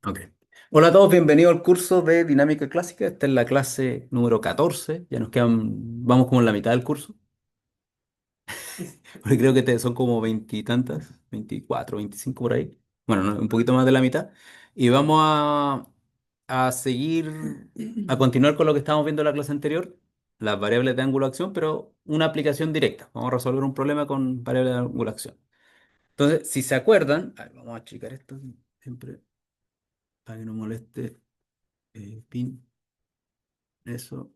Ok. Hola a todos, bienvenidos al curso de Dinámica Clásica. Esta es la clase número 14. Ya nos quedan, vamos como en la mitad del curso, porque creo que son como veintitantas, 24, 25 por ahí. Bueno, un poquito más de la mitad. Y vamos a seguir, a continuar con lo que estábamos viendo en la clase anterior, las variables de ángulo de acción, pero una aplicación directa. Vamos a resolver un problema con variables de ángulo de acción. Entonces, si se acuerdan, a ver, vamos a achicar esto siempre para que no moleste pin, eso.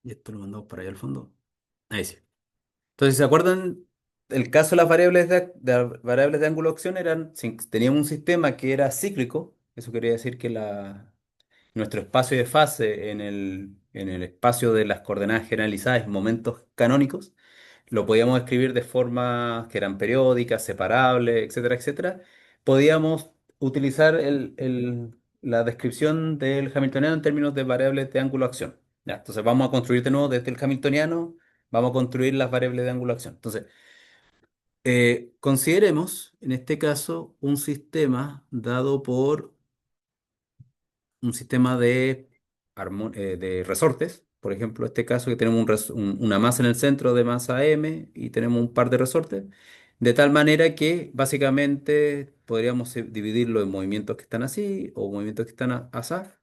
Y esto lo mandamos para allá al fondo. Ahí sí. Entonces, ¿se acuerdan? El caso de las variables de ángulo de acción eran, si teníamos un sistema que era cíclico, eso quería decir que nuestro espacio de fase en el espacio de las coordenadas generalizadas, en momentos canónicos, lo podíamos escribir de formas que eran periódicas, separables, etcétera, etcétera. Podíamos utilizar la descripción del hamiltoniano en términos de variables de ángulo de acción. Ya, entonces vamos a construir de nuevo desde el hamiltoniano, vamos a construir las variables de ángulo de acción. Entonces, consideremos en este caso un sistema dado por un sistema de resortes. Por ejemplo, este caso que tenemos una masa en el centro de masa m y tenemos un par de resortes, de tal manera que básicamente podríamos dividirlo en movimientos que están así o movimientos que están asá,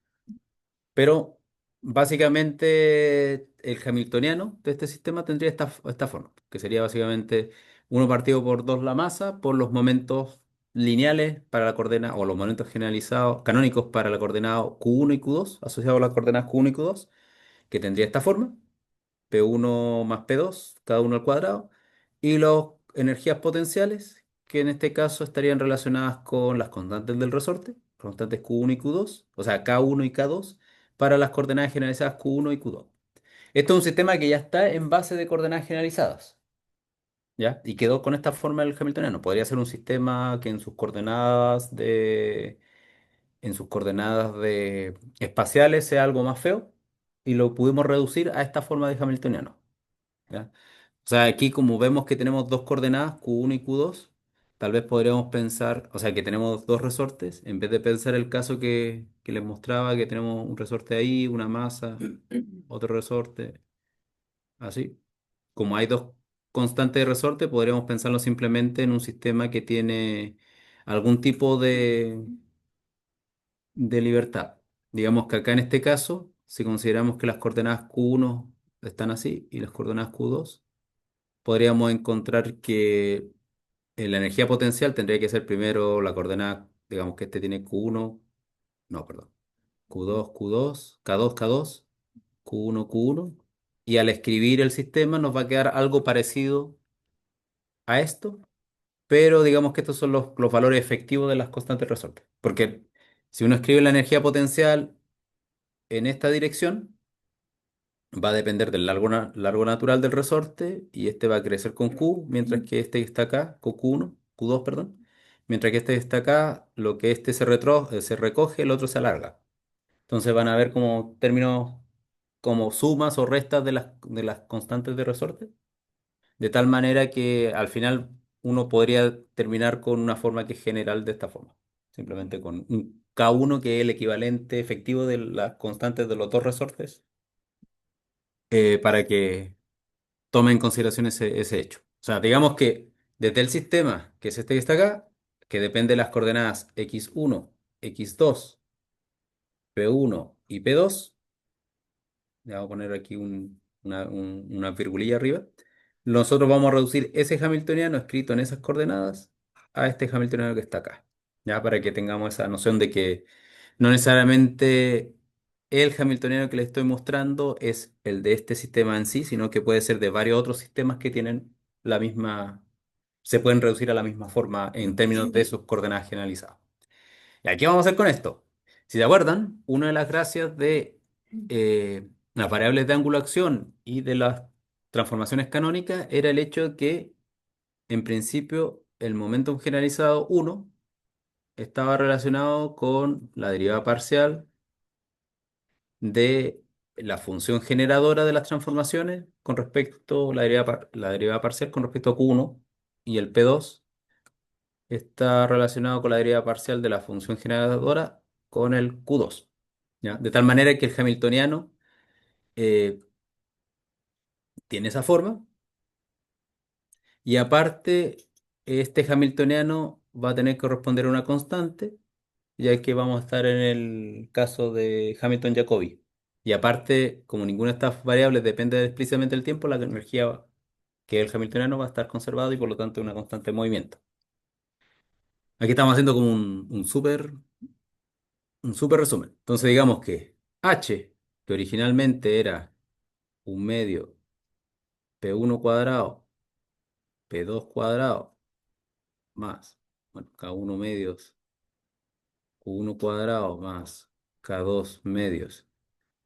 pero básicamente el hamiltoniano de este sistema tendría esta forma, que sería básicamente uno partido por dos la masa por los momentos lineales para la coordenada, o los momentos generalizados, canónicos para la coordenada Q1 y Q2, asociados a las coordenadas Q1 y Q2, que tendría esta forma, P1 más P2, cada uno al cuadrado, y las energías potenciales, que en este caso estarían relacionadas con las constantes del resorte, constantes Q1 y Q2, o sea, K1 y K2, para las coordenadas generalizadas Q1 y Q2. Esto es un sistema que ya está en base de coordenadas generalizadas, ¿ya? Y quedó con esta forma del Hamiltoniano. Podría ser un sistema que en sus coordenadas de espaciales sea algo más feo, y lo pudimos reducir a esta forma de Hamiltoniano. ¿Ya? O sea, aquí como vemos que tenemos dos coordenadas, Q1 y Q2, tal vez podríamos pensar, o sea, que tenemos dos resortes, en vez de pensar el caso que les mostraba, que tenemos un resorte ahí, una masa, otro resorte, así. Como hay dos constantes de resorte, podríamos pensarlo simplemente en un sistema que tiene algún tipo de libertad. Digamos que acá en este caso, si consideramos que las coordenadas Q1 están así y las coordenadas Q2, podríamos encontrar que la energía potencial tendría que ser primero la coordenada, digamos que este tiene Q1, no, perdón, Q2, Q2, K2, K2, Q1, Q1, y al escribir el sistema nos va a quedar algo parecido a esto, pero digamos que estos son los valores efectivos de las constantes resortes. Porque si uno escribe la energía potencial en esta dirección, va a depender del largo natural del resorte, y este va a crecer con Q, mientras que este que está acá, con Q1, Q2, perdón, mientras que este que está acá, lo que este se recoge, el otro se alarga. Entonces van a ver como términos como sumas o restas de las constantes de resorte, de tal manera que al final uno podría terminar con una forma que es general de esta forma, simplemente con un K1 que es el equivalente efectivo de las constantes de los dos resortes, para que tome en consideración ese hecho. O sea, digamos que desde el sistema, que es este que está acá, que depende de las coordenadas x1, x2, p1 y p2, le vamos a poner aquí una virgulilla arriba, nosotros vamos a reducir ese hamiltoniano escrito en esas coordenadas a este hamiltoniano que está acá, ya para que tengamos esa noción de que no necesariamente el hamiltoniano que les estoy mostrando es el de este sistema en sí, sino que puede ser de varios otros sistemas que tienen la misma, se pueden reducir a la misma forma en términos de sus coordenadas generalizadas. ¿Y aquí vamos a hacer con esto? Si se acuerdan, una de las gracias de las variables de ángulo de acción y de las transformaciones canónicas era el hecho de que, en principio, el momentum generalizado uno estaba relacionado con la derivada parcial de la función generadora de las transformaciones con respecto, la derivada parcial con respecto a Q1 y el P2, está relacionado con la derivada parcial de la función generadora con el Q2. ¿Ya? De tal manera que el hamiltoniano eh, tiene esa forma y aparte este hamiltoniano va a tener que responder a una constante, ya que vamos a estar en el caso de Hamilton-Jacobi. Y aparte, como ninguna de estas variables depende explícitamente del tiempo, la energía que es el hamiltoniano va a estar conservado y por lo tanto una constante de movimiento. Aquí estamos haciendo como un súper resumen. Entonces digamos que h, que originalmente era un medio p1 cuadrado, p2 cuadrado, más, bueno, k1 medios, q1 cuadrado más k2 medios,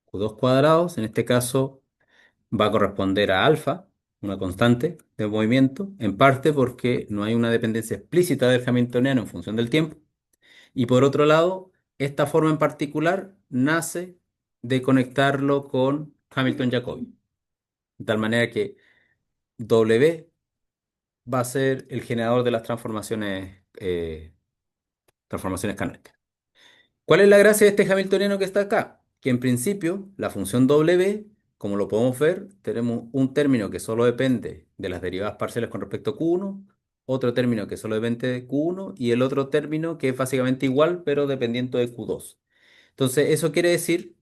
q2 cuadrados, en este caso va a corresponder a alfa, una constante de movimiento, en parte porque no hay una dependencia explícita del hamiltoniano en función del tiempo. Y por otro lado, esta forma en particular nace de conectarlo con Hamilton-Jacobi. De tal manera que W va a ser el generador de las transformaciones canónicas. ¿Cuál es la gracia de este hamiltoniano que está acá? Que en principio la función W, como lo podemos ver, tenemos un término que solo depende de las derivadas parciales con respecto a Q1, otro término que solo depende de Q1 y el otro término que es básicamente igual pero dependiente de Q2. Entonces, eso quiere decir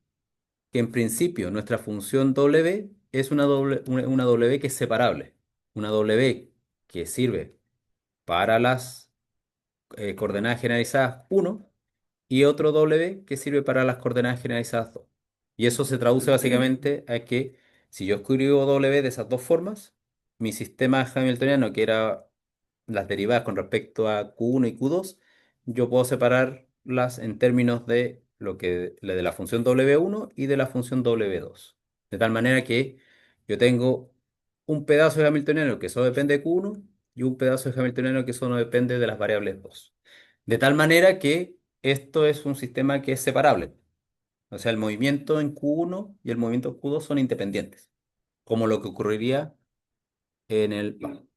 que en principio nuestra función W es una W que es separable, una W que sirve para las coordenadas generalizadas 1 y otro W que sirve para las coordenadas generalizadas 2. Y eso se traduce básicamente a que si yo escribo W de esas dos formas, mi sistema hamiltoniano, que era las derivadas con respecto a Q1 y Q2, yo puedo separarlas en términos de de la función W1 y de la función W2. De tal manera que yo tengo un pedazo de hamiltoniano que solo depende de Q1 y un pedazo de hamiltoniano que solo depende de las variables 2. De tal manera que esto es un sistema que es separable. O sea, el movimiento en Q1 y el movimiento en Q2 son independientes, como lo que ocurriría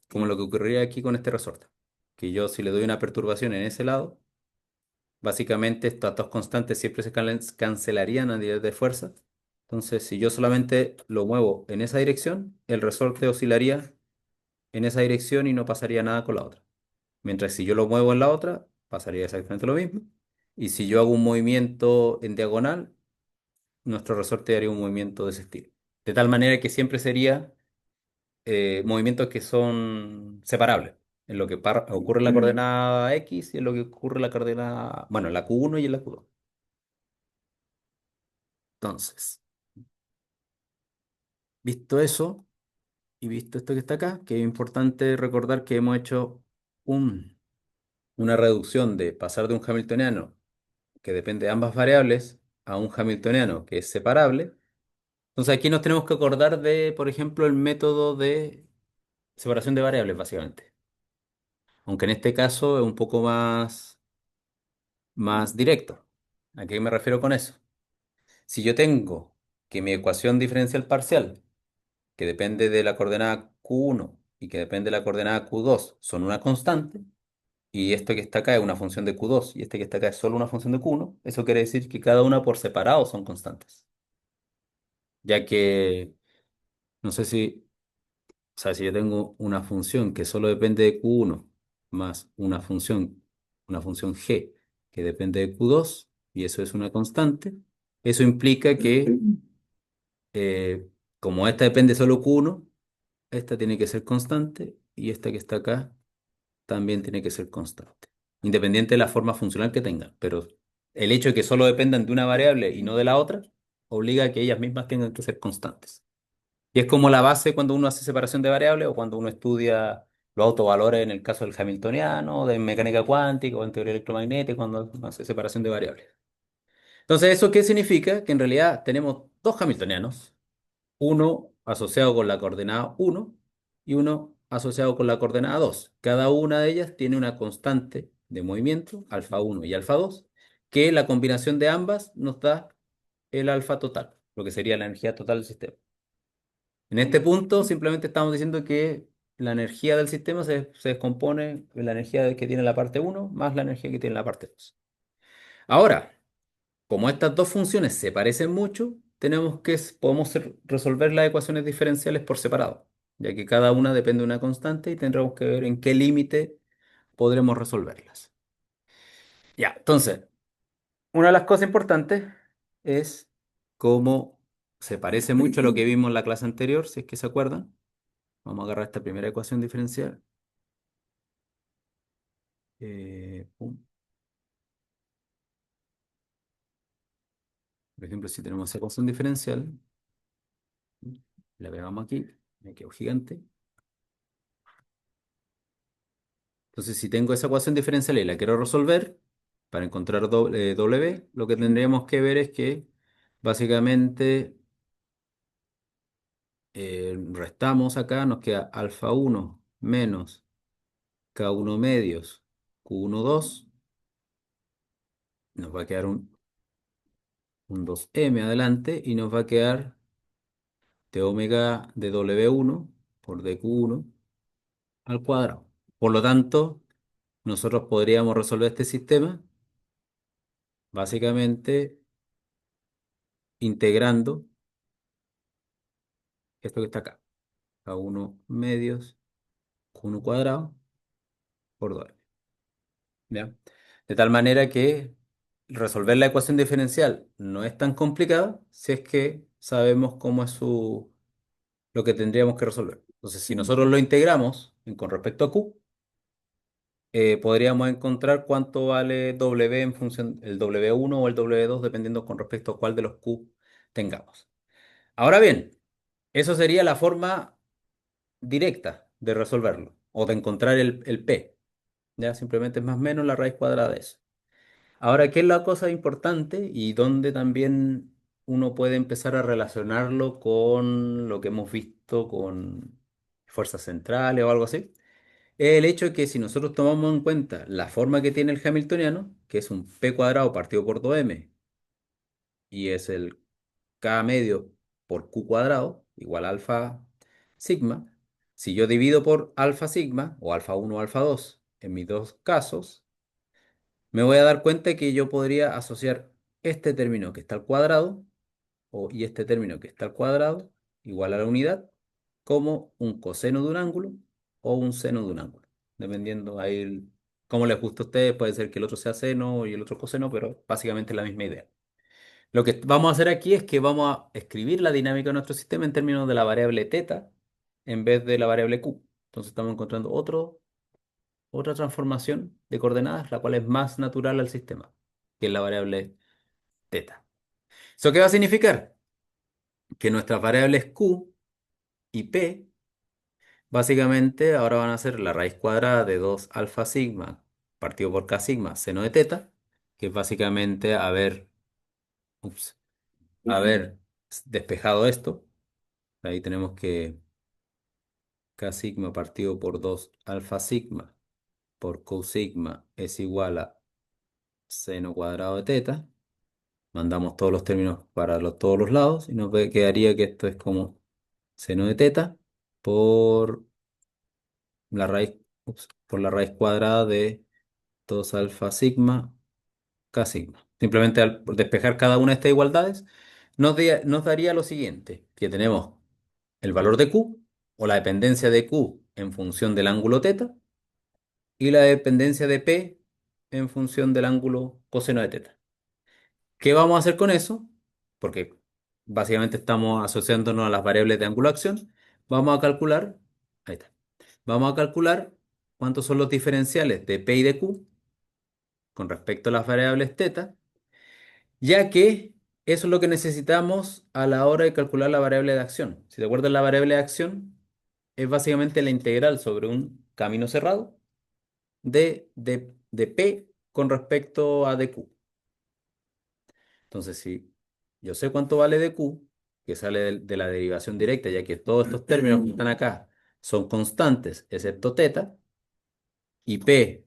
como lo que ocurriría aquí con este resorte. Que yo si le doy una perturbación en ese lado, básicamente estas dos constantes siempre se cancelarían a nivel de fuerza. Entonces, si yo solamente lo muevo en esa dirección, el resorte oscilaría en esa dirección y no pasaría nada con la otra. Mientras si yo lo muevo en la otra, pasaría exactamente lo mismo. Y si yo hago un movimiento en diagonal, nuestro resorte haría un movimiento de ese estilo. De tal manera que siempre sería movimientos que son separables. En lo que ocurre en la coordenada X y en lo que ocurre en la coordenada, bueno, en la Q1 y en la Q2. Entonces, visto eso y visto esto que está acá, que es importante recordar que hemos hecho un- una reducción de pasar de un hamiltoniano que depende de ambas variables a un hamiltoniano que es separable. Entonces aquí nos tenemos que acordar de, por ejemplo, el método de separación de variables, básicamente. Aunque en este caso es un poco más directo. ¿A qué me refiero con eso? Si yo tengo que mi ecuación diferencial parcial, que depende de la coordenada Q1 y que depende de la coordenada Q2, son una constante, y esto que está acá es una función de Q2 y este que está acá es solo una función de Q1, eso quiere decir que cada una por separado son constantes. Ya que, no sé si, o sea, si yo tengo una función que solo depende de Q1 más una función G que depende de Q2 y eso es una constante, eso implica que eh, como esta depende solo Q1, esta tiene que ser constante y esta que está acá también tiene que ser constante, independiente de la forma funcional que tengan. Pero el hecho de que solo dependan de una variable y no de la otra obliga a que ellas mismas tengan que ser constantes. Y es como la base cuando uno hace separación de variables o cuando uno estudia los autovalores en el caso del hamiltoniano, de mecánica cuántica o en teoría electromagnética, cuando uno hace separación de variables. Entonces, ¿eso qué significa? Que en realidad tenemos dos hamiltonianos, uno asociado con la coordenada 1 y uno asociado con la coordenada 2. Cada una de ellas tiene una constante de movimiento, alfa 1 y alfa 2, que la combinación de ambas nos da el alfa total, lo que sería la energía total del sistema. En este punto simplemente estamos diciendo que la energía del sistema se descompone en la energía que tiene la parte uno más la energía que tiene la parte 2. Ahora, como estas dos funciones se parecen mucho, podemos resolver las ecuaciones diferenciales por separado, ya que cada una depende de una constante y tendremos que ver en qué límite podremos resolverlas. Ya, entonces, una de las cosas importantes es cómo se parece mucho a lo que vimos en la clase anterior, si es que se acuerdan. Vamos a agarrar esta primera ecuación diferencial. Pum. Por ejemplo, si tenemos esa ecuación diferencial, la pegamos aquí, me quedo gigante. Entonces, si tengo esa ecuación diferencial y la quiero resolver, para encontrar W, lo que tendríamos que ver es que básicamente restamos acá, nos queda alfa 1 menos K1 medios Q1 2, nos va a quedar un 2m adelante y nos va a quedar de omega de W1 por dQ1 al cuadrado. Por lo tanto, nosotros podríamos resolver este sistema básicamente integrando esto que está acá, K1 medios Q1 cuadrado por 2. ¿Ya? De tal manera que resolver la ecuación diferencial no es tan complicada si es que sabemos cómo es lo que tendríamos que resolver. Entonces, si nosotros lo integramos con respecto a Q, podríamos encontrar cuánto vale W en función el W1 o el W2, dependiendo con respecto a cuál de los Q tengamos. Ahora bien, eso sería la forma directa de resolverlo o de encontrar el P. Ya simplemente es más o menos la raíz cuadrada de eso. Ahora, ¿qué es la cosa importante y dónde también uno puede empezar a relacionarlo con lo que hemos visto con fuerzas centrales o algo así? Es el hecho de que si nosotros tomamos en cuenta la forma que tiene el hamiltoniano, que es un p cuadrado partido por 2m y es el k medio por q cuadrado igual a alfa sigma, si yo divido por alfa sigma o alfa 1 o alfa 2 en mis dos casos, me voy a dar cuenta que yo podría asociar este término que está al cuadrado y este término que está al cuadrado igual a la unidad como un coseno de un ángulo o un seno de un ángulo. Dependiendo ahí cómo les gusta a ustedes, puede ser que el otro sea seno y el otro coseno, pero básicamente es la misma idea. Lo que vamos a hacer aquí es que vamos a escribir la dinámica de nuestro sistema en términos de la variable teta en vez de la variable q. Entonces estamos encontrando otra transformación de coordenadas, la cual es más natural al sistema, que es la variable teta. ¿Eso qué va a significar? Que nuestras variables q y p básicamente ahora van a ser la raíz cuadrada de 2 alfa sigma partido por k sigma seno de teta, que es básicamente haber despejado esto. Ahí tenemos que k sigma partido por 2 alfa sigma por cosigma es igual a seno cuadrado de teta. Mandamos todos los términos para todos los lados y quedaría que esto es como seno de teta por la raíz, por la raíz cuadrada de 2 alfa sigma k sigma. Simplemente por despejar cada una de estas igualdades, nos daría lo siguiente, que tenemos el valor de q o la dependencia de q en función del ángulo teta y la dependencia de p en función del ángulo coseno de teta. ¿Qué vamos a hacer con eso? Porque básicamente estamos asociándonos a las variables de ángulo de acción. Vamos a calcular, ahí está, vamos a calcular cuántos son los diferenciales de P y de Q con respecto a las variables teta, ya que eso es lo que necesitamos a la hora de calcular la variable de acción. Si te acuerdas, la variable de acción es básicamente la integral sobre un camino cerrado de P con respecto a dq. Entonces, si yo sé cuánto vale dq, que sale de la derivación directa, ya que todos estos términos que están acá son constantes, excepto teta, y p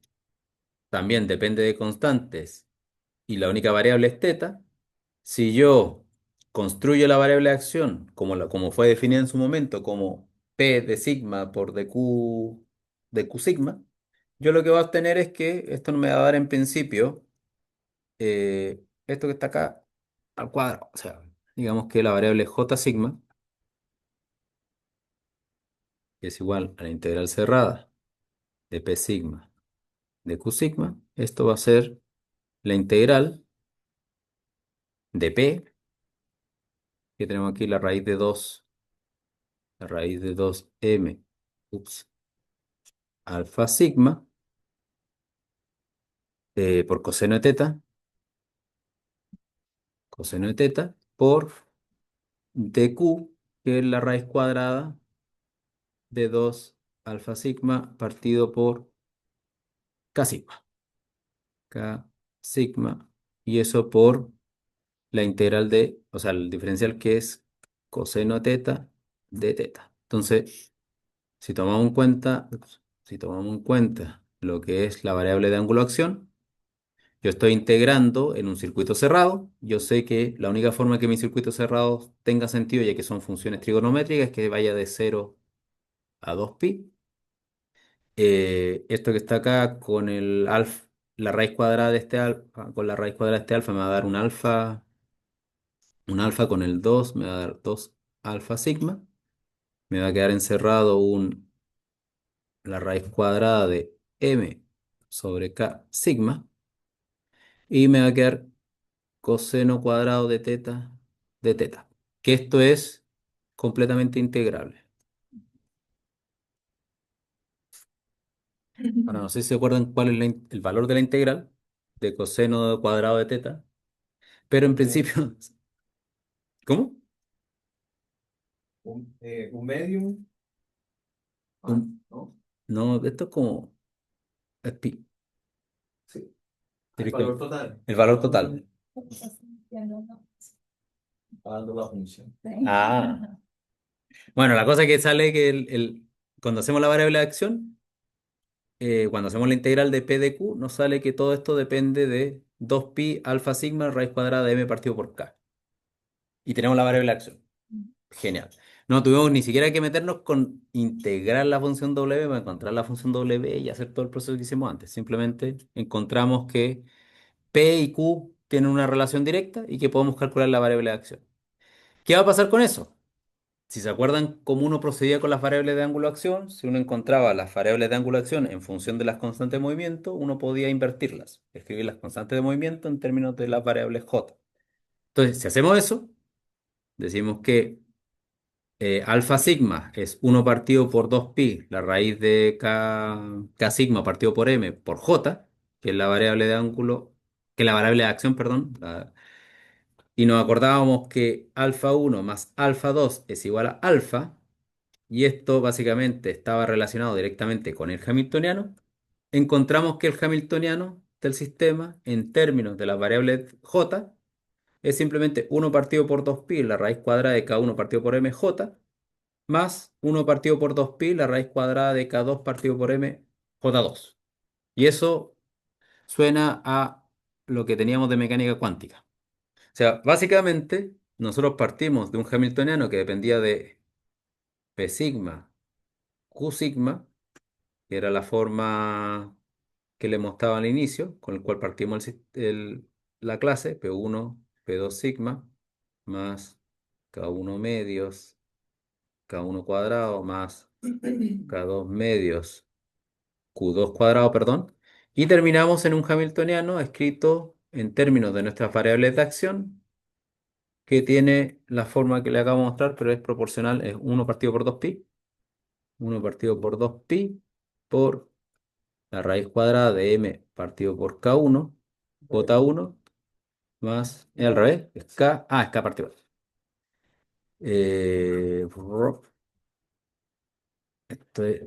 también depende de constantes, y la única variable es teta, si yo construyo la variable de acción como fue definida en su momento, como P de sigma por dq sigma, yo lo que voy a obtener es que esto no me va a dar en principio esto que está acá al cuadrado. O sea, digamos que la variable j sigma es igual a la integral cerrada de p sigma de q sigma. Esto va a ser la integral de p, que tenemos aquí la raíz de 2m, ups, alfa sigma, por coseno de teta, por dq, que es la raíz cuadrada de 2 alfa sigma partido por k sigma. K sigma, y eso por la integral de, o sea, el diferencial que es coseno teta de teta. Entonces, si tomamos en cuenta lo que es la variable de ángulo de acción, yo estoy integrando en un circuito cerrado. Yo sé que la única forma que mi circuito cerrado tenga sentido, ya que son funciones trigonométricas, es que vaya de 0 a 2pi. Esto que está acá con el alfa, la raíz cuadrada de este alfa, con la raíz cuadrada de este alfa me va a dar un alfa con el 2 me va a dar 2 alfa sigma. Me va a quedar encerrado la raíz cuadrada de m sobre k sigma. Y me va a quedar coseno cuadrado de teta. Que esto es completamente integrable. Ahora, no sé si se acuerdan cuál es el valor de la integral de coseno cuadrado de teta, pero en principio, ¿cómo? Un medium. Un- ¿No? no, esto es como es pi. Sí. Al Tienes que- valor total. el valor total. Dando la función. Ah, bueno, la cosa es que sale que cuando hacemos la variable de acción, cuando hacemos la integral de p de q, nos sale que todo esto depende de 2pi alfa sigma raíz cuadrada de m partido por k. Y tenemos la variable de acción. Genial. No tuvimos ni siquiera que meternos con integrar la función w para encontrar la función w y hacer todo el proceso que hicimos antes. Simplemente encontramos que p y q tienen una relación directa y que podemos calcular la variable de acción. ¿Qué va a pasar con eso? Si se acuerdan cómo uno procedía con las variables de ángulo de acción, si uno encontraba las variables de ángulo de acción en función de las constantes de movimiento, uno podía invertirlas, escribir las constantes de movimiento en términos de las variables j. Entonces, si hacemos eso, decimos que alfa sigma es uno partido por 2pi, la raíz de k sigma partido por m por j, que es la variable de ángulo, que es la variable de acción, perdón, y nos acordábamos que alfa 1 más alfa 2 es igual a alfa. Y esto básicamente estaba relacionado directamente con el hamiltoniano. Encontramos que el hamiltoniano del sistema, en términos de las variables j, es simplemente uno partido por 2pi, la raíz cuadrada de k1 partido por mj, más uno partido por 2pi, la raíz cuadrada de k2 partido por mj2. Y eso suena a lo que teníamos de mecánica cuántica. O sea, básicamente, nosotros partimos de un hamiltoniano que dependía de p sigma, q sigma, que era la forma que le mostraba al inicio, con el cual partimos la clase, P1, P2 sigma, más K1 medios, K1 cuadrado, más K2 medios, Q2 cuadrado, perdón, y terminamos en un hamiltoniano escrito en términos de nuestras variables de acción, que tiene la forma que le acabo de mostrar, pero es proporcional, es uno partido por 2pi, uno partido por 2pi, por la raíz cuadrada de m partido por k1, j1, más, es al revés, es k partido. Rop, esto es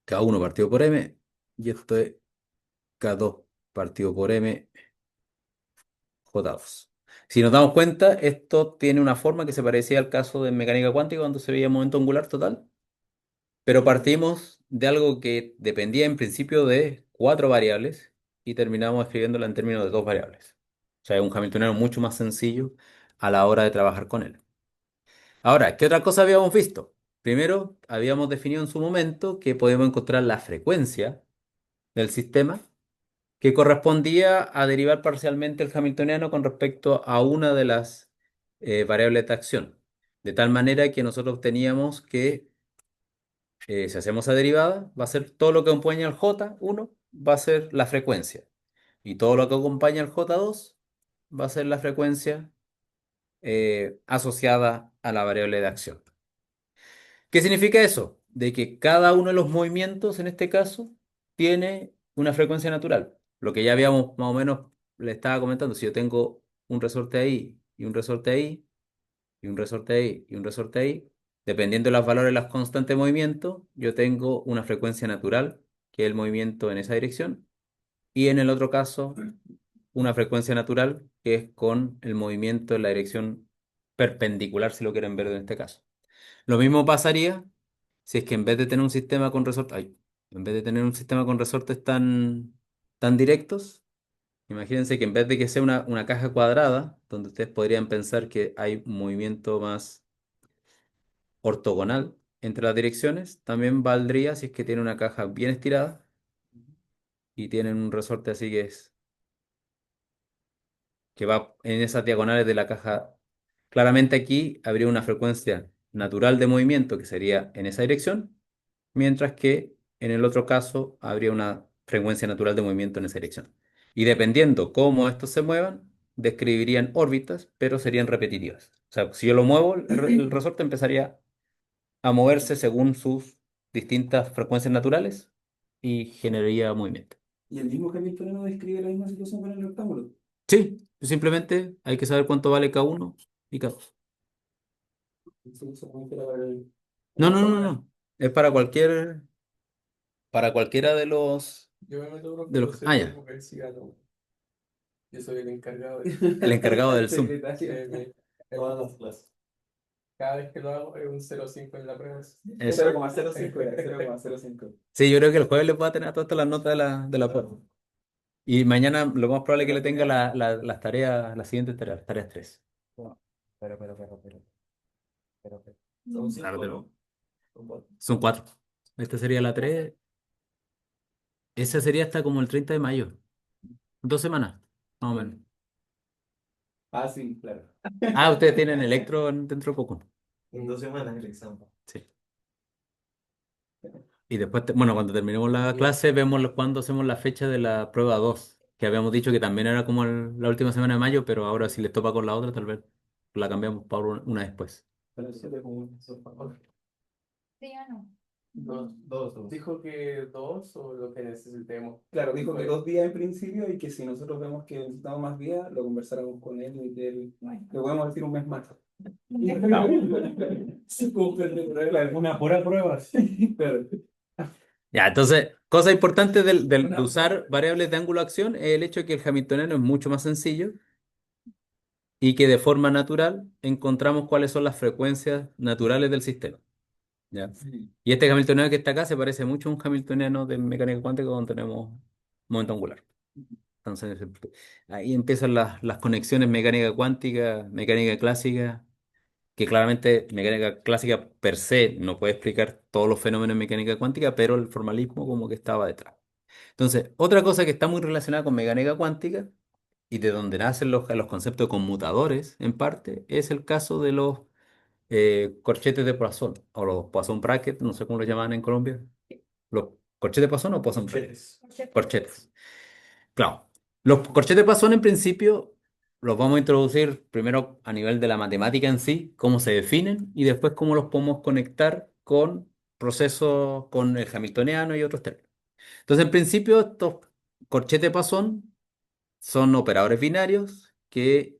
k1 partido por m y esto es k2 partido por m, j2. Si nos damos cuenta, esto tiene una forma que se parecía al caso de mecánica cuántica cuando se veía momento angular total, pero partimos de algo que dependía en principio de cuatro variables y terminamos escribiéndola en términos de dos variables. O sea, es un hamiltoniano mucho más sencillo a la hora de trabajar con él. Ahora, ¿qué otra cosa habíamos visto? Primero, habíamos definido en su momento que podemos encontrar la frecuencia del sistema que correspondía a derivar parcialmente el hamiltoniano con respecto a una de las variables de acción. De tal manera que nosotros obteníamos que si hacemos esa derivada, va a ser todo lo que acompaña al J1 va a ser la frecuencia. Y todo lo que acompaña al J2 va a ser la frecuencia asociada a la variable de acción. ¿Qué significa eso? De que cada uno de los movimientos, en este caso, tiene una frecuencia natural. Lo que ya habíamos más o menos le estaba comentando, si yo tengo un resorte ahí y un resorte ahí y un resorte ahí y un resorte ahí, dependiendo de los valores de las constantes de movimiento, yo tengo una frecuencia natural, que es el movimiento en esa dirección, y en el otro caso, una frecuencia natural, que es con el movimiento en la dirección perpendicular, si lo quieren ver en este caso. Lo mismo pasaría si es que en vez de tener un sistema con resortes, en vez de tener un sistema con resortes tan directos, imagínense que en vez de que sea una caja cuadrada, donde ustedes podrían pensar que hay un movimiento más ortogonal entre las direcciones, también valdría si es que tiene una caja bien estirada y tienen un resorte así que va en esas diagonales de la caja. Claramente aquí habría una frecuencia natural de movimiento que sería en esa dirección, mientras que en el otro caso habría una frecuencia natural de movimiento en esa dirección. Y dependiendo cómo estos se muevan, describirían órbitas, pero serían repetitivas. O sea, si yo lo muevo, el resorte empezaría a moverse según sus distintas frecuencias naturales y generaría movimiento. Y el mismo Hamiltoniano describe la misma situación con el rectángulo. Sí, simplemente hay que saber cuánto vale cada uno y cada dos. Eso solamente era para el No, no, no, ortogonal. no. Es para cualquiera Yo me meto de profe, no los. sé Ah, qué ya. porque sí ganó. Yo soy el encargado de El encargado del Zoom. secretario de todas las clases. Cada vez que lo hago es un 0,5 en la prueba. Eso. 0,05 era, 0,05. Sí, yo creo que el jueves les voy a tener a todas las notas de la prueba. Y mañana lo más probable es que le tenga las tareas, las siguientes tareas, las tareas 3. No, pero. Son Claro, 5, ¿no? Son cuatro. son 4. Esta sería la 3. Esa sería hasta como el 30 de mayo. 2 semanas, más o menos. Ah, sí, claro. Ah, ustedes tienen electro dentro de poco. En 2 semanas el examen. Sí. Y después, bueno, cuando terminemos la clase, vemos cuándo hacemos la fecha de la prueba 2 que habíamos dicho que también era como la última semana de mayo, pero ahora si les topa con la otra, tal vez la cambiamos para una después. Pero sí te pongo eso, por favor. Dos. Dijo que dos o lo que necesitemos. Claro, dijo que 2 días en principio y que si nosotros vemos que necesitamos más días, lo conversáramos con él y que él, le podemos decir un mes más. Se comprende, claro. Una pura prueba. Claro. Ya, entonces, cosa importante de usar variables de ángulo de acción es el hecho de que el hamiltoniano es mucho más sencillo y que de forma natural encontramos cuáles son las frecuencias naturales del sistema. ¿Ya? Y este hamiltoniano que está acá se parece mucho a un hamiltoniano de mecánica cuántica donde tenemos momento angular. Entonces, ahí empiezan las conexiones mecánica cuántica, mecánica clásica, que claramente mecánica clásica per se no puede explicar todos los fenómenos de mecánica cuántica, pero el formalismo como que estaba detrás. Entonces, otra cosa que está muy relacionada con mecánica cuántica y de donde nacen los conceptos de conmutadores, en parte, es el caso de los corchetes de Poisson, o los Poisson brackets, no sé cómo los llaman en Colombia. ¿Los corchetes de Poisson o Poisson brackets? Corchetes. Claro. Los corchetes de Poisson en principio los vamos a introducir primero a nivel de la matemática en sí, cómo se definen, y después cómo los podemos conectar con procesos, con el hamiltoniano y otros términos. Entonces, en principio, estos corchetes de Poisson son operadores binarios que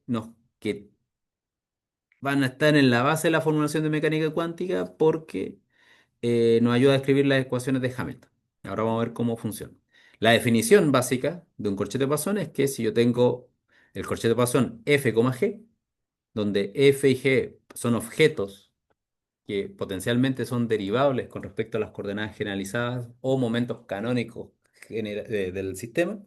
van a estar en la base de la formulación de mecánica cuántica porque nos ayuda a escribir las ecuaciones de Hamilton. Ahora vamos a ver cómo funciona. La definición básica de un corchete de Poisson es que si yo tengo el corchete de Poisson f, g, donde f y g son objetos que potencialmente son derivables con respecto a las coordenadas generalizadas o momentos canónicos del sistema,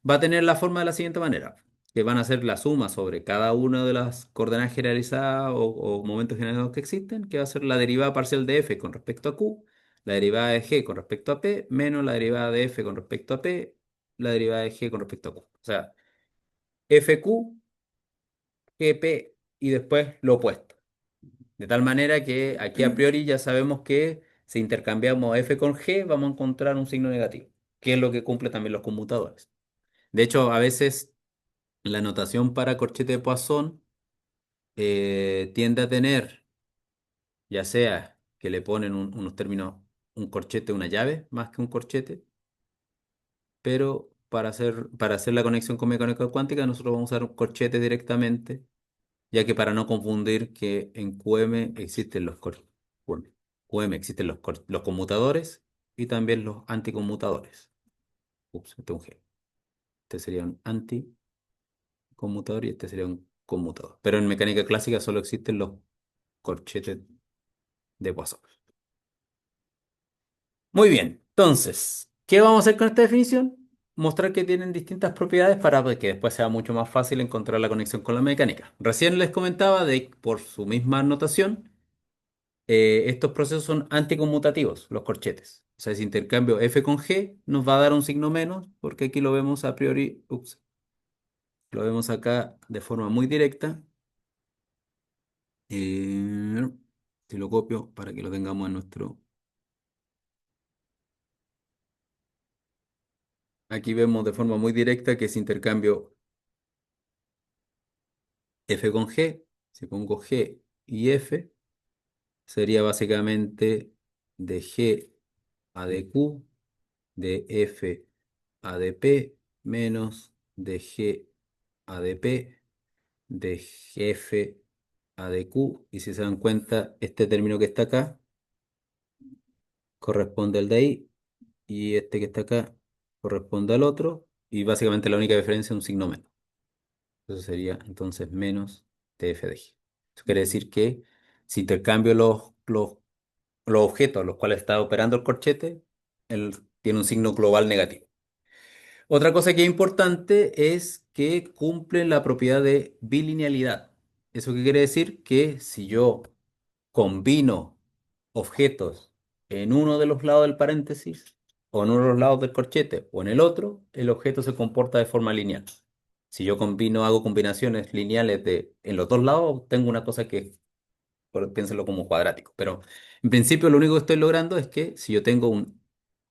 va a tener la forma de la siguiente manera. que van a ser la suma sobre cada una de las coordenadas generalizadas o momentos generalizados que existen, que va a ser la derivada parcial de f con respecto a q, la derivada de g con respecto a p, menos la derivada de f con respecto a p, la derivada de g con respecto a q. O sea, fq, gp y después lo opuesto. De tal manera que aquí a priori ya sabemos que si intercambiamos f con g, vamos a encontrar un signo negativo, que es lo que cumple también los conmutadores. De hecho, a veces la notación para corchete de Poisson tiende a tener, ya sea que le ponen unos términos, un corchete, una llave, más que un corchete, pero para hacer la conexión con mecánica cuántica, nosotros vamos a usar un corchete directamente, ya que para no confundir que en QM existen QM existen los conmutadores y también los anticonmutadores. Ups, este es un G. Este sería un anticonmutador y este sería un conmutador. Pero en mecánica clásica solo existen los corchetes de Poisson. Muy bien, entonces, ¿qué vamos a hacer con esta definición? Mostrar que tienen distintas propiedades para que después sea mucho más fácil encontrar la conexión con la mecánica. Recién les comentaba de por su misma notación, estos procesos son anticonmutativos, los corchetes. O sea, ese intercambio F con G nos va a dar un signo menos, porque aquí lo vemos a priori, ups, lo vemos acá de forma muy directa. Eh, si lo copio para que lo tengamos en nuestro... Aquí vemos de forma muy directa que ese intercambio F con G, si pongo G y F, sería básicamente de G a de Q, de F a de P, menos de G a de P, de F a de Q, y si se dan cuenta, este término que está acá corresponde al de ahí, y este que está acá corresponde al otro, y básicamente la única diferencia es un signo menos. Eso sería entonces menos TF de G. Eso quiere decir que si intercambio los objetos a los cuales está operando el corchete, él tiene un signo global negativo. Otra cosa que es importante es que cumple la propiedad de bilinealidad. ¿Eso qué quiere decir? Que si yo combino objetos en uno de los lados del paréntesis, o en uno de los lados del corchete, o en el otro, el objeto se comporta de forma lineal. Si yo hago combinaciones lineales en los dos lados, tengo una cosa que, piénselo como cuadrático. Pero en principio lo único que estoy logrando es que si yo tengo un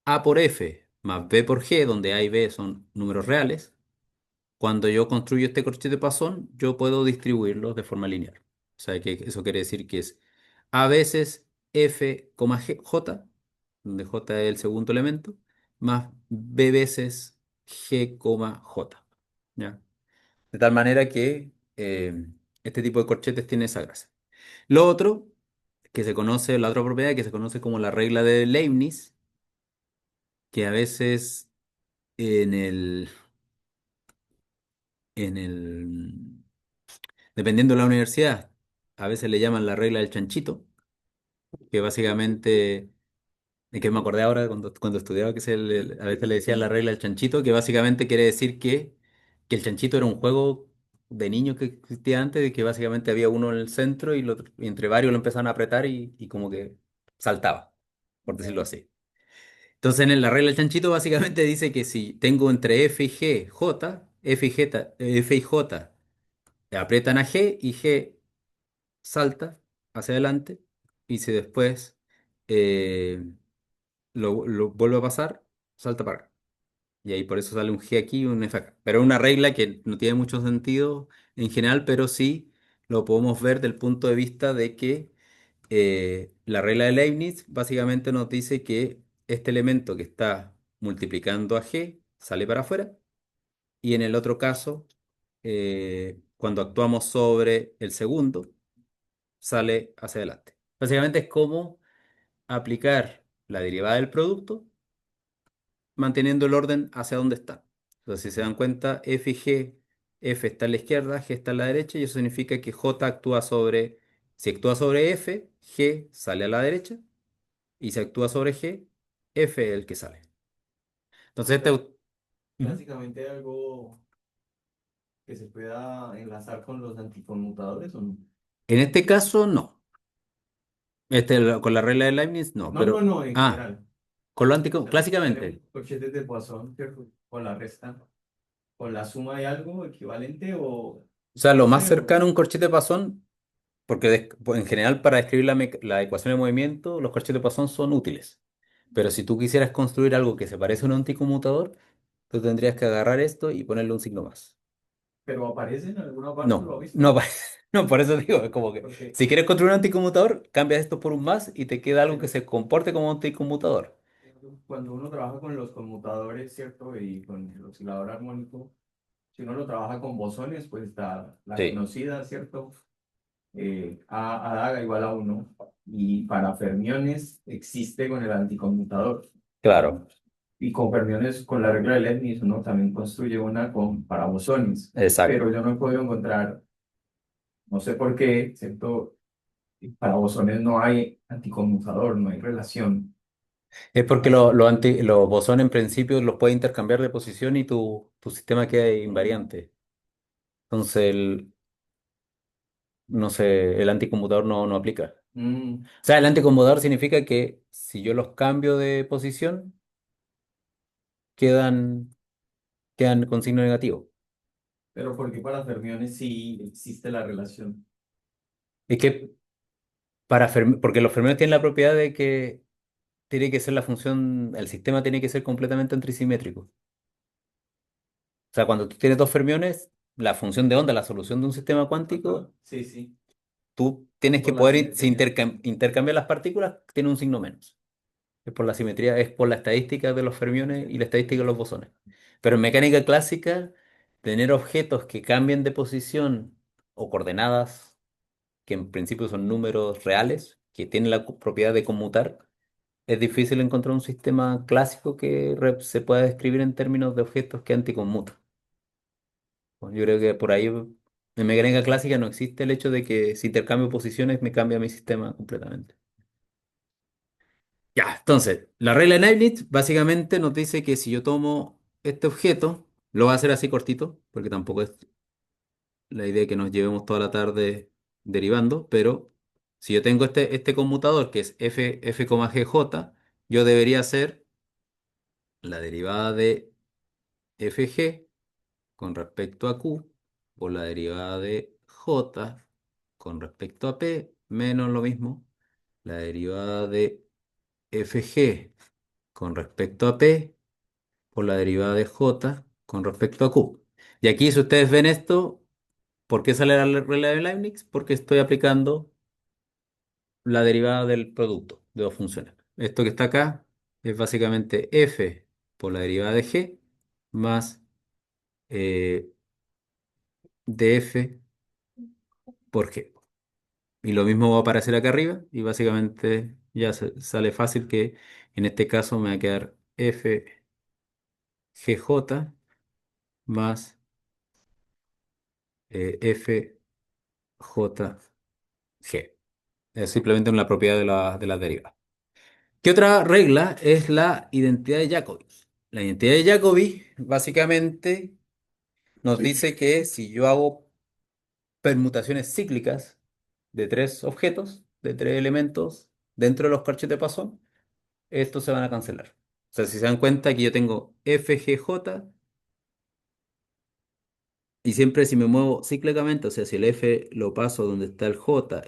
A por F más B por G, donde A y B son números reales, cuando yo construyo este corchete de Poisson, yo puedo distribuirlos de forma lineal. O sea, que eso quiere decir que es A veces F, J, donde J es el segundo elemento, más B veces G, J. ¿Ya? De tal manera que este tipo de corchetes tiene esa gracia. Lo otro, la otra propiedad que se conoce como la regla de Leibniz, que a veces en el, en el dependiendo de la universidad, a veces le llaman la regla del chanchito, que básicamente, de que me acordé ahora cuando estudiaba, a veces le decían la regla del chanchito, que básicamente quiere decir que el chanchito era un juego de niños que existía antes, de que básicamente había uno en el centro y entre varios lo empezaban a apretar y como que saltaba, por decirlo así. Entonces, en la regla del chanchito básicamente dice que si tengo entre F y G, J, F y J aprietan a G y G salta hacia adelante y si después eh, lo vuelve a pasar, salta para acá. Y ahí por eso sale un G aquí y un F acá. Pero es una regla que no tiene mucho sentido en general, pero sí lo podemos ver del punto de vista de que la regla de Leibniz básicamente nos dice que este elemento que está multiplicando a G sale para afuera y en el otro caso, cuando actuamos sobre el segundo, sale hacia adelante. Básicamente es como aplicar la derivada del producto manteniendo el orden hacia donde está. Entonces, si se dan cuenta, F y G, F está a la izquierda, G está a la derecha, y eso significa que J si actúa sobre F, G sale a la derecha, y si actúa sobre G, F es el que sale. Entonces, Ujú. Básicamente algo que se pueda enlazar con los anticonmutadores o no? En este caso, no. Con la regla de Leibniz, no, No, no, pero... no, en Ah, general. con lo O sea, tenemos clásicamente. corchetes de Poisson, ¿cierto? Con la resta, con la suma de algo equivalente o O sea, lo no más sé, o cercano a un corchete de Poisson, porque pues, en general para describir la ecuación de movimiento, los corchetes de Poisson son útiles. Pero si tú quisieras construir algo que se parece a un anticonmutador, tú tendrías que agarrar esto y ponerle un signo más. pero aparece en alguna parte, ¿lo No, ha visto? no, no, por eso digo, es como que Porque si quieres construir un anticonmutador, cambias esto por un más y te queda algo que pero se comporte como un anticonmutador. cuando uno trabaja con los conmutadores, ¿cierto? Y con el oscilador armónico, si uno lo trabaja con bosones, pues está la Sí, conocida, ¿cierto? A daga igual a uno. Y para fermiones existe con el anticonmutador. claro, Y con fermiones, con la regla de Leibniz, uno también construye una con, para bosones. exacto. Pero yo no he podido encontrar, no sé por qué, ¿cierto? Para bosones no hay anticonmutador, no hay relación. Es porque Así. los bosones en principio los puedes intercambiar de posición y tu sistema queda invariante. Entonces, no sé, el anticonmutador no aplica. Mm, O sea, el anticonmutador significa que si yo los cambio de posición, quedan, quedan con signo negativo. pero porque para fermiones sí existe la relación. Es que porque los fermiones tienen la propiedad de que tiene que ser la función, el sistema tiene que ser completamente antrisimétrico. O sea, cuando tú tienes dos fermiones, la función de onda, la solución de un sistema Ajá, cuántico, sí, sí, tú tienes que por la poder, si simetría. intercambiar las partículas, tiene un signo menos. Es por la simetría, es por la estadística de los fermiones y la estadística de los bosones. Pero en mecánica clásica, tener objetos que cambien de posición o coordenadas, que en principio son números reales, que tienen la propiedad de conmutar, es difícil encontrar un sistema clásico que se pueda describir en términos de objetos que anticonmutan. Pues yo creo que por ahí en mecánica clásica no existe el hecho de que si intercambio posiciones me cambia mi sistema completamente. Ya, entonces, la regla de Leibniz básicamente nos dice que si yo tomo este objeto, lo voy a hacer así cortito, porque tampoco es la idea que nos llevemos toda la tarde derivando, pero si yo tengo este conmutador que es f, gj, yo debería hacer la derivada de fg con respecto a q por la derivada de j con respecto a p menos lo mismo, la derivada de fg con respecto a p por la derivada de j con respecto a q. Y aquí, si ustedes ven esto, ¿por qué sale la regla de Leibniz? Porque estoy aplicando la derivada del producto de dos funciones. Esto que está acá es básicamente f por la derivada de g más eh, df por g. Y lo mismo va a aparecer acá arriba y básicamente ya sale fácil que en este caso me va a quedar f gj más f jg. Es simplemente una propiedad de la deriva. ¿Qué otra regla es la identidad de Jacobi? La identidad de Jacobi básicamente nos dice que si yo hago permutaciones cíclicas de tres objetos, de tres elementos dentro de los corchetes de Poisson, estos se van a cancelar. O sea, si se dan cuenta, aquí yo tengo FGJ y siempre si me muevo cíclicamente, o sea, si el F lo paso donde está el J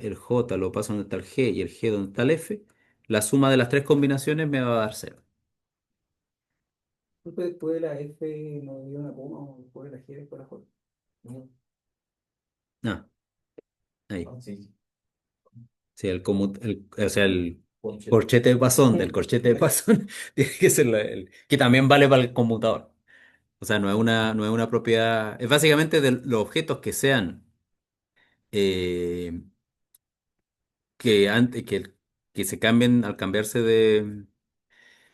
lo paso donde está el G y el G donde está el F, la suma de las tres combinaciones me va a dar cero. Después de la F no dio una coma, o después de la G, después de la J. Mm, Ah, ahí. ah, sí, Sí, o sea, el ponche. corchete de Poisson del corchete de Poisson tiene que ser que también vale para el conmutador. O sea, no es una propiedad, es básicamente de los objetos que sean eh, que se cambien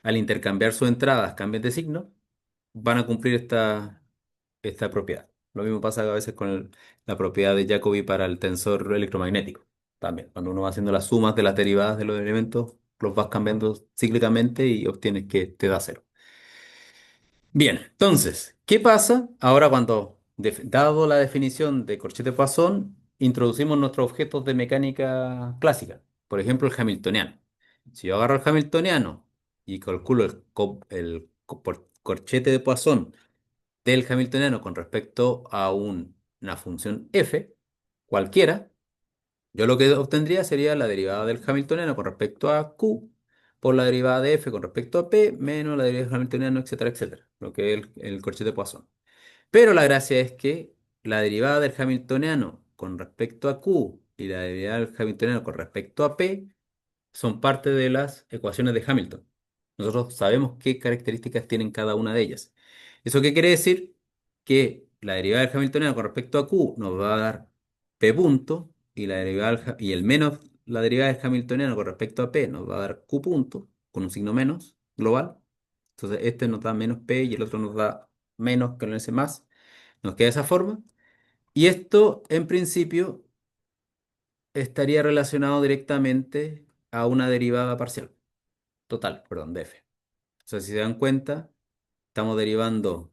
al intercambiar sus entradas, cambien de signo, van a cumplir esta propiedad. Lo mismo pasa a veces con la propiedad de Jacobi para el tensor electromagnético. También, cuando uno va haciendo las sumas de las derivadas de los elementos, los vas cambiando cíclicamente y obtienes que te da cero. Bien, entonces, ¿qué pasa ahora cuando Dado la definición de corchete-Poisson, introducimos nuestros objetos de mecánica clásica. Por ejemplo, el hamiltoniano. Si yo agarro el hamiltoniano y calculo corchete de Poisson del hamiltoniano con respecto a una función f, cualquiera, yo lo que obtendría sería la derivada del hamiltoniano con respecto a q por la derivada de f con respecto a p menos la derivada del hamiltoniano, etcétera, etcétera, lo que es el corchete de Poisson. Pero la gracia es que la derivada del hamiltoniano con respecto a q y la derivada del hamiltoniano con respecto a p son parte de las ecuaciones de Hamilton. Nosotros sabemos qué características tienen cada una de ellas. ¿Eso qué quiere decir? Que la derivada del hamiltoniano con respecto a q nos va a dar p punto y y el menos la derivada del hamiltoniano con respecto a p nos va a dar q punto con un signo menos global. Entonces este nos da menos p y el otro nos da menos con ese más. Nos queda de esa forma. Y esto en principio estaría relacionado directamente a una derivada parcial. Total, perdón, de f. O sea, si se dan cuenta, estamos derivando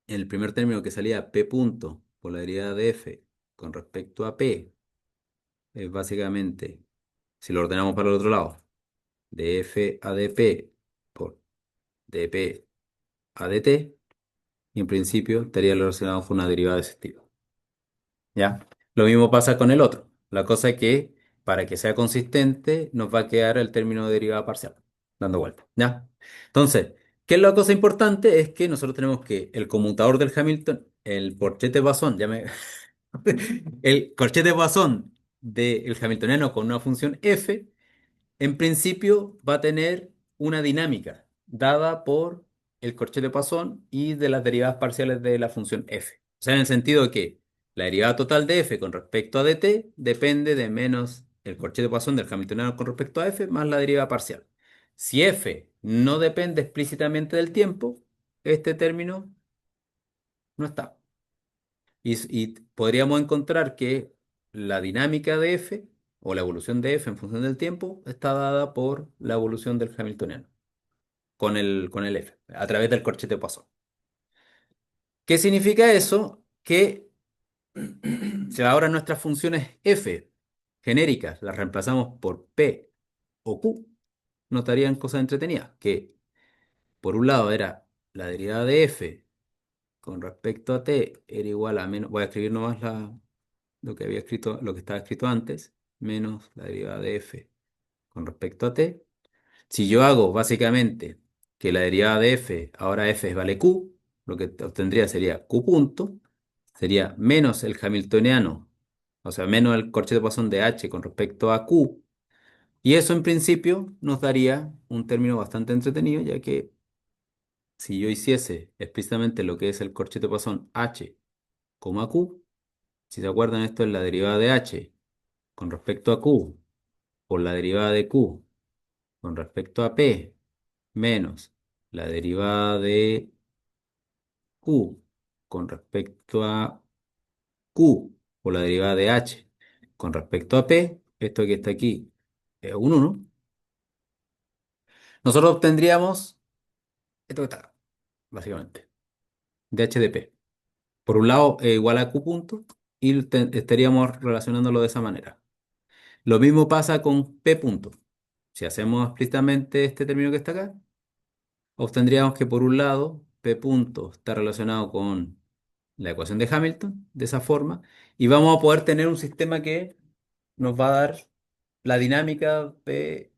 en el primer término que salía p punto por la derivada de f con respecto a p, es básicamente, si lo ordenamos para el otro lado, de f a dp por dp a dt, y en principio estaría relacionado con una derivada de ese estilo. ¿Ya? Lo mismo pasa con el otro. La cosa es que para que sea consistente nos va a quedar el término de derivada parcial, dando vuelta. ¿Ya? Entonces, ¿qué es la cosa importante? Es que nosotros tenemos que el conmutador del Hamilton, el corchete Poisson, el corchete Poisson del hamiltoniano con una función f, en principio va a tener una dinámica dada por el corchete Poisson y de las derivadas parciales de la función f. O sea, en el sentido de que la derivada total de f con respecto a dt depende de menos el corchete Poisson del hamiltoniano con respecto a f más la derivada parcial. Si f no depende explícitamente del tiempo, este término no está. Y podríamos encontrar que la dinámica de f o la evolución de f en función del tiempo está dada por la evolución del hamiltoniano con el f, a través del corchete Poisson. ¿Qué significa eso? Que si ahora nuestras funciones f genéricas las reemplazamos por p o q, notarían cosas entretenidas, que por un lado era la derivada de f con respecto a t era igual a menos, voy a escribir nomás lo que había escrito, lo que estaba escrito antes, menos la derivada de f con respecto a t. Si yo hago básicamente que la derivada de f, ahora f vale q, lo que obtendría sería q punto, sería menos el hamiltoniano, o sea, menos el corchete de Poisson de h con respecto a q, y eso en principio nos daría un término bastante entretenido, ya que si yo hiciese explícitamente lo que es el corchete de Poisson h, q, si se acuerdan, esto es la derivada de h con respecto a q por la derivada de q con respecto a p menos la derivada de q con respecto a q por la derivada de h con respecto a p, esto que está aquí es un 1, nosotros obtendríamos esto que está acá, básicamente, de h de p. Por un lado es igual a q punto y estaríamos relacionándolo de esa manera. Lo mismo pasa con p punto. Si hacemos explícitamente este término que está acá, obtendríamos que por un lado p punto está relacionado con la ecuación de Hamilton de esa forma y vamos a poder tener un sistema que nos va a dar la dinámica de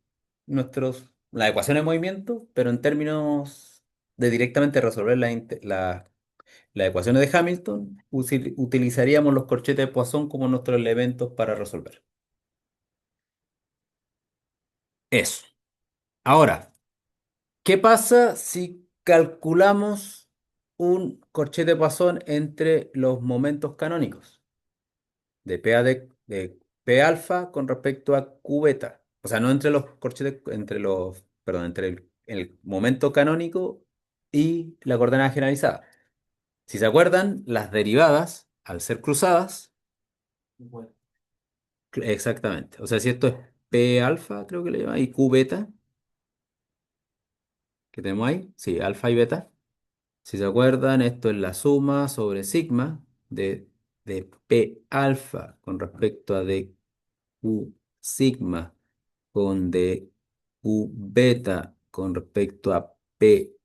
la ecuación de movimiento, pero en términos de directamente resolver las ecuaciones de Hamilton, utilizaríamos los corchetes de Poisson como nuestros elementos para resolver. Eso. Ahora, ¿qué pasa si calculamos un corchete de Poisson entre los momentos canónicos de P alfa con respecto a Q beta? O sea, no entre los corchetes, perdón, entre el momento canónico y la coordenada generalizada. Si se acuerdan, las derivadas, al ser cruzadas, Bueno, exactamente. O sea, si esto es P alfa, creo que le llama, y Q beta, que tenemos ahí, sí, alfa y beta. Si se acuerdan, esto es la suma sobre sigma de P alfa con respecto a de Q sigma con de Q beta con respecto a P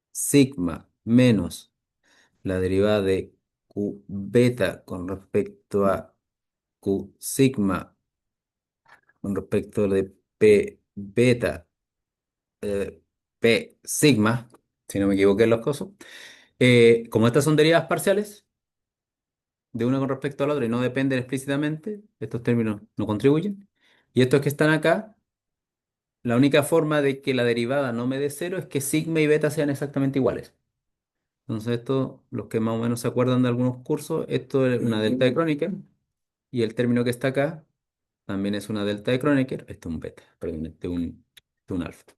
sigma menos la derivada de Q beta con respecto a Q sigma con respecto de P beta, eh, P sigma, si no me equivoqué en los cosas. Como estas son derivadas parciales de una con respecto a la otra y no dependen explícitamente, estos términos no contribuyen. Y estos que están acá, la única forma de que la derivada no me dé cero es que sigma y beta sean exactamente iguales. Entonces, esto, los que más o menos se acuerdan de algunos cursos, esto es una delta de Kronecker y el término que está acá también es una delta de Kronecker. Esto es un beta, perdón, este es un alfa,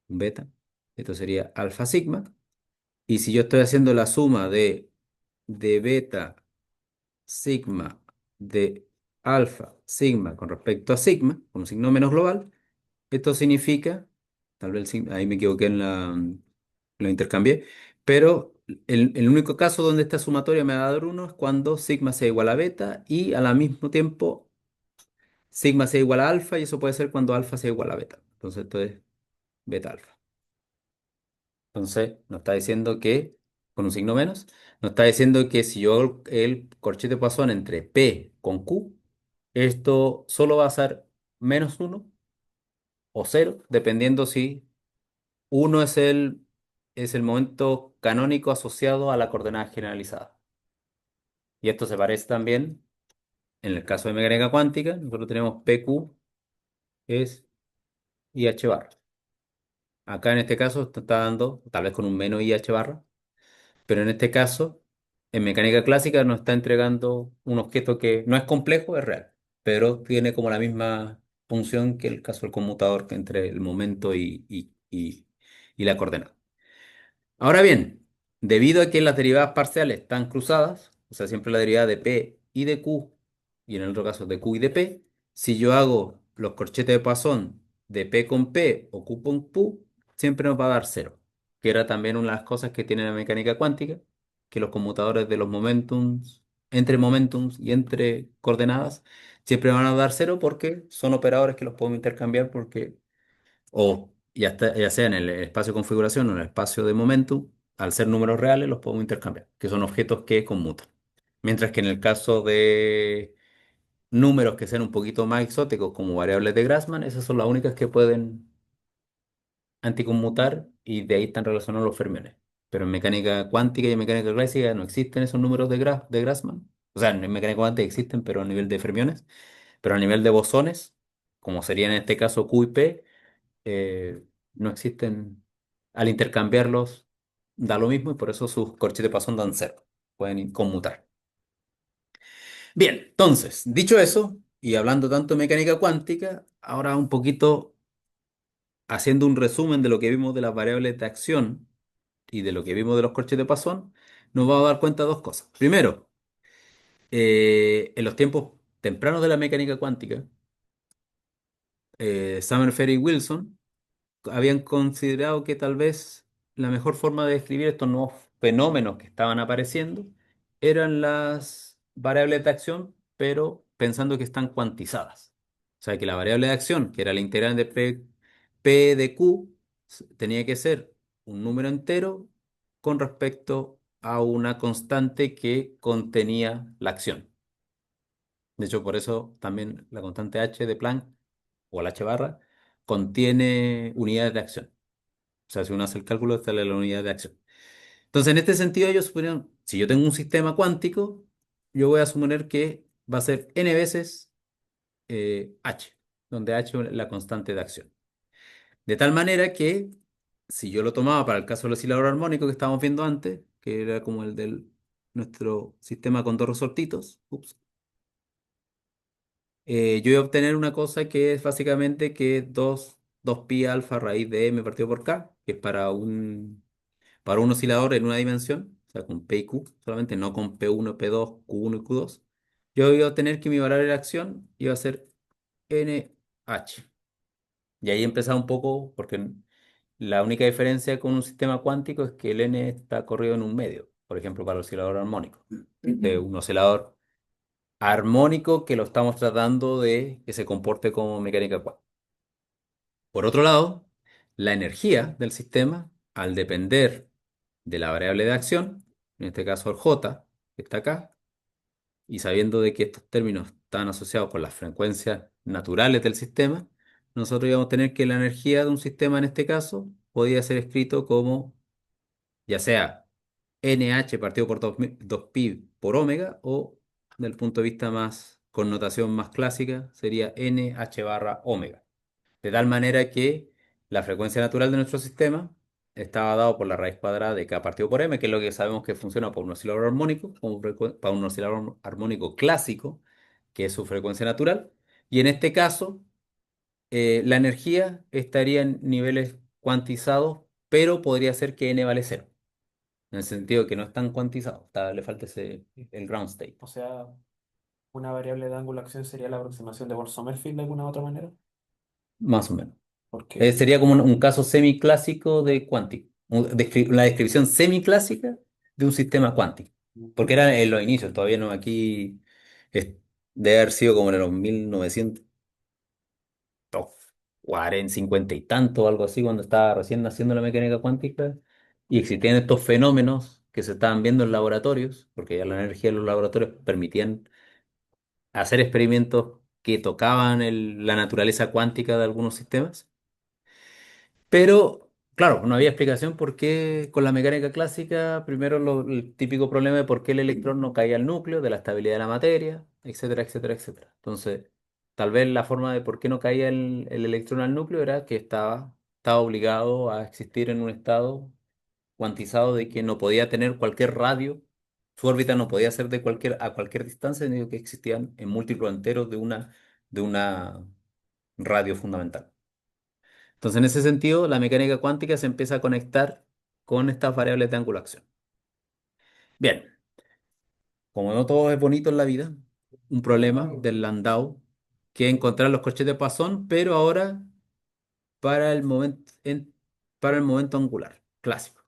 un beta. Esto sería alfa sigma. Y si yo estoy haciendo la suma de beta sigma de alfa sigma con respecto a sigma, con un signo menos global, esto significa, tal vez ahí me equivoqué lo intercambié, pero el único caso donde esta sumatoria me va a dar 1 es cuando sigma sea igual a beta y al mismo tiempo sigma sea igual a alfa y eso puede ser cuando alfa sea igual a beta. Entonces esto es beta alfa. Entonces nos está diciendo que, con un signo menos, nos está diciendo que si yo hago el corchete Poisson entre P con Q, esto solo va a ser -1 o cero, dependiendo si uno es el momento canónico asociado a la coordenada generalizada. Y esto se parece también en el caso de mecánica cuántica. Nosotros tenemos PQ es IH barra. Acá en este caso esto está dando, tal vez con un menos IH barra, pero en este caso, en mecánica clásica nos está entregando un objeto que no es complejo, es real, pero tiene como la misma función que el caso del conmutador que entre el momento y la coordenada. Ahora bien, debido a que las derivadas parciales están cruzadas, o sea, siempre la derivada de P y de Q, y en el otro caso de Q y de P, si yo hago los corchetes de Poisson de P con P o Q con Q, siempre nos va a dar cero, que era también una de las cosas que tiene la mecánica cuántica, que los conmutadores de los momentums y entre coordenadas, siempre van a dar cero porque son operadores que los podemos intercambiar porque o ya sea en el espacio de configuración o en el espacio de momentum, al ser números reales los podemos intercambiar, que son objetos que conmutan. Mientras que en el caso de números que sean un poquito más exóticos, como variables de Grassmann, esas son las únicas que pueden anticonmutar y de ahí están relacionados los fermiones. Pero en mecánica cuántica y en mecánica clásica no existen esos números de Grassmann. O sea, en mecánica cuántica existen, pero a nivel de fermiones. Pero a nivel de bosones, como sería en este caso Q y P, eh, no existen, al intercambiarlos da lo mismo y por eso sus corchetes de Poisson dan cero, pueden conmutar. Bien, entonces, dicho eso, y hablando tanto de mecánica cuántica, ahora un poquito haciendo un resumen de lo que vimos de las variables de acción y de lo que vimos de los corchetes de Poisson, nos vamos a dar cuenta de dos cosas. Primero, en los tiempos tempranos de la mecánica cuántica, Sommerfeld y Wilson habían considerado que tal vez la mejor forma de describir estos nuevos fenómenos que estaban apareciendo eran las variables de acción, pero pensando que están cuantizadas. O sea, que la variable de acción, que era la integral de P de Q, tenía que ser un número entero con respecto a una constante que contenía la acción. De hecho, por eso también la constante h de Planck o el h barra contiene unidades de acción. O sea, si uno hace el cálculo, sale la unidad de acción. Entonces, en este sentido, ellos suponieron, si yo tengo un sistema cuántico, yo voy a suponer que va a ser n veces h, donde h es la constante de acción. De tal manera que, si yo lo tomaba para el caso del oscilador armónico que estábamos viendo antes, que era como el de nuestro sistema con dos resortitos, ups, yo voy a obtener una cosa que es básicamente que dos pi alfa raíz de m partido por k, que es para un oscilador en una dimensión, o sea, con P y Q solamente, no con P1, P2, Q1 y Q2, yo voy a obtener que mi variable de acción iba a ser NH. Y ahí empezaba un poco, porque La única diferencia con un sistema cuántico es que el n está corrido en un medio, por ejemplo, para el oscilador armónico. De un oscilador armónico que lo estamos tratando de que se comporte como mecánica cuántica. Por otro lado, la energía del sistema, al depender de la variable de acción, en este caso el J, que está acá, y sabiendo de que estos términos están asociados con las frecuencias naturales del sistema, nosotros íbamos a tener que la energía de un sistema en este caso podía ser escrito como ya sea NH partido por 2pi por omega o del punto de vista más connotación más clásica sería NH barra omega. De tal manera que la frecuencia natural de nuestro sistema estaba dado por la raíz cuadrada de k partido por m, que es lo que sabemos que funciona para un oscilador armónico, como para un oscilador armónico clásico, que es su frecuencia natural. Y en este caso, la energía estaría en niveles cuantizados, pero podría ser que n vale cero, en el sentido que no están cuantizados, le falta el ground state, O sea, una variable de angulación sería la aproximación de Bohr-Sommerfeld de alguna otra manera. más o menos. Porque Sería como un caso semiclásico de cuántico, una descripción semiclásica de un sistema cuántico, porque era en los inicios, todavía no aquí, es- debe haber sido como en los 1940, 50 y tanto, algo así, cuando estaba recién naciendo la mecánica cuántica, y existían estos fenómenos que se estaban viendo en laboratorios, porque ya la energía de los laboratorios permitían hacer experimentos que tocaban la naturaleza cuántica de algunos sistemas. Pero, claro, no había explicación por qué con la mecánica clásica, primero el típico problema de por qué el electrón no caía al núcleo, de la estabilidad de la materia, etcétera, etcétera, etcétera. Entonces, tal vez la forma de por qué no caía el electrón al núcleo era que estaba obligado a existir en un estado cuantizado de que no podía tener cualquier radio, su órbita no podía ser a cualquier distancia, sino que existían en múltiplos enteros de una radio fundamental. Entonces, en ese sentido, la mecánica cuántica se empieza a conectar con estas variables de angulación. Bien, como no todo es bonito en la vida, un problema del Landau, que es encontrar los coches de Poisson, pero ahora para el momento, para el momento angular, clásico,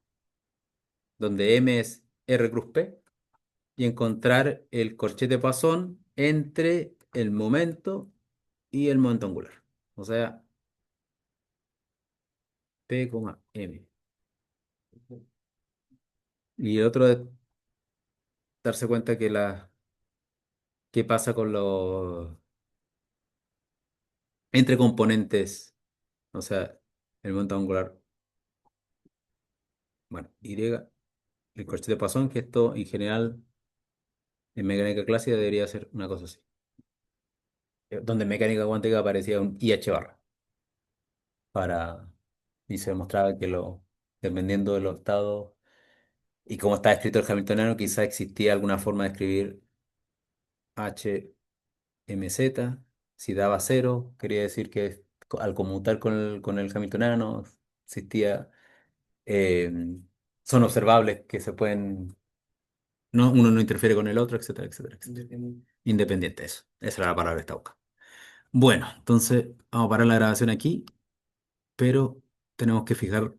donde M es R cruz P, y encontrar el corchete de Poisson entre el momento y el momento angular. O sea, P, M. Y el otro es darse cuenta que qué pasa con los entre componentes, o sea, el momento angular, bueno, Y, el corchete de Poisson, que esto en general en mecánica clásica debería ser una cosa así. Donde en mecánica cuántica aparecía un IH barra para, y se demostraba que dependiendo de los estados y cómo está escrito el hamiltoniano, quizá existía alguna forma de escribir HMZ. Si daba cero, quería decir que al conmutar con el hamiltoniano existía, eh, son observables que se pueden, no, uno no interfiere con el otro, etcétera, etcétera, etcétera. Independiente, eso. Esa era la palabra que estaba buscando. Bueno, entonces vamos a parar la grabación aquí, pero tenemos que fijar